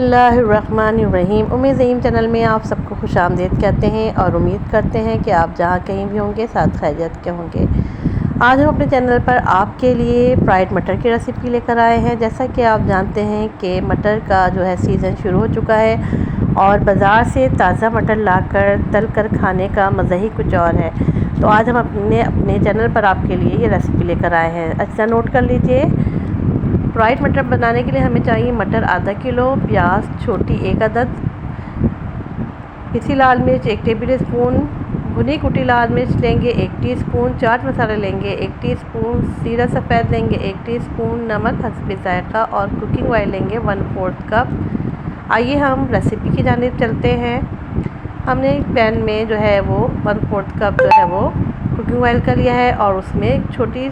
बिस्मिल्लाहिर्रहमानिर्रहीम। उम्मीद ज़हीम चैनल में आप सबको खुशामदीद कहते हैं और उम्मीद करते हैं कि आप जहाँ कहीं भी होंगे साथ खैरियत के होंगे। आज हम अपने चैनल पर आपके लिए फ्राइड मटर की रेसिपी लेकर आए हैं। जैसा कि आप जानते हैं कि मटर का जो है सीज़न शुरू हो चुका है और बाज़ार से ताज़ा मटर लाकर तल कर खाने का मज़ा ही कुछ और है। तो आज हम अपने चैनल पर आपके लिए ये रेसिपी लेकर आए हैं। अच्छा नोट कर लीजिए। फ्राइड मटर बनाने के लिए हमें चाहिए मटर आधा किलो, प्याज छोटी 1 अदद, पिसी लाल मिर्च 1 टेबल स्पून, भुनी कुटी लाल मिर्च लेंगे 1 टीस्पून, चाट मसाला लेंगे 1 टीस्पून, जीरा सफ़ेद लेंगे 1 टीस्पून, नमक हस्बे ज़ायक़ा और कुकिंग ऑयल लेंगे 1/4 कप। आइए हम रेसिपी की जानिब चलते हैं। हमने एक पैन में जो है वो 1/4 कप जो है वो कुकिंग ऑयल का लिया है और उसमें एक छोटी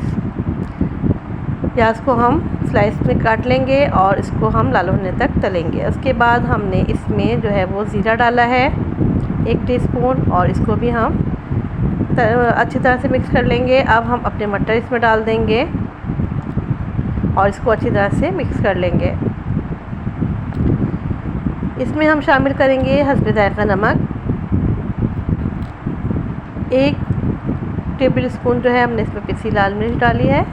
प्याज को हम स्लाइस में काट लेंगे और इसको हम लाल होने तक तलेंगे। उसके बाद हमने इसमें जो है वो ज़ीरा डाला है 1 टीस्पून और इसको भी हम अच्छी तरह से मिक्स कर लेंगे। अब हम अपने मटर इसमें डाल देंगे और इसको अच्छी तरह से मिक्स कर लेंगे। इसमें हम शामिल करेंगे हस्बे ज़ायक़ा नमक 1 टेबल स्पून जो है हमने इसमें पिसी लाल मिर्च डाली है।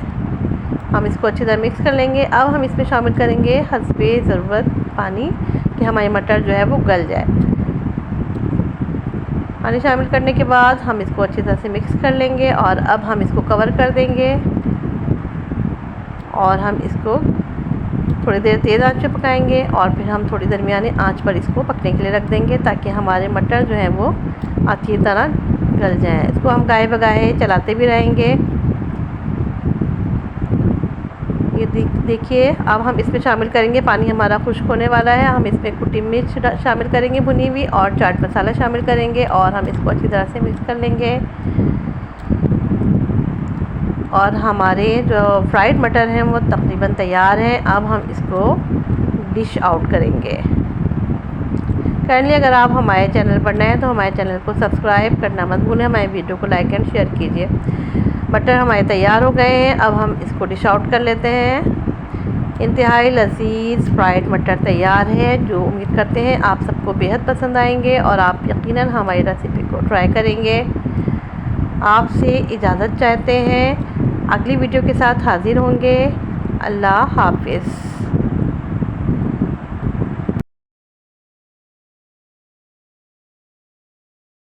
हम इसको अच्छी तरह मिक्स कर लेंगे। अब हम इसमें शामिल करेंगे हस्बे ज़रूरत पानी कि हमारी मटर जो है वो गल जाए। पानी शामिल करने के बाद हम इसको अच्छी तरह से मिक्स कर लेंगे और अब हम इसको कवर कर देंगे और हम इसको थोड़ी देर तेज़ आंच पे पकाएंगे और फिर हम थोड़ी दरमियानी आंच पर इसको पकने के लिए रख देंगे ताकि हमारे मटर जो है वो अच्छी तरह गल जाएँ। इसको हम गाए बगाए चलाते भी रहेंगे। ये देखिए अब हम इसमें शामिल करेंगे, पानी हमारा खुश्क होने वाला है। हम इसमें कुटी मिर्च शामिल करेंगे भुनी हुई और चाट मसाला शामिल करेंगे और हम इसको अच्छी तरह से मिक्स कर लेंगे। और हमारे जो फ्राइड मटर हैं वो तकरीबन तैयार हैं। अब हम इसको डिश आउट करेंगे। काइंडली अगर आप हमारे चैनल पर नए हैं तो हमारे चैनल को सब्सक्राइब करना मत भूलें। हमारे वीडियो को लाइक एंड शेयर कीजिए। मटर हमारे तैयार हो गए हैं। अब हम इसको डिश आउट कर लेते हैं। इंतहाई लजीज फ्राइड मटर तैयार है जो उम्मीद करते हैं आप सबको बेहद पसंद आएंगे और आप यकीनन हमारी रेसिपी को ट्राई करेंगे। आपसे इजाज़त चाहते हैं, अगली वीडियो के साथ हाज़िर होंगे। अल्लाह हाफ़िज़।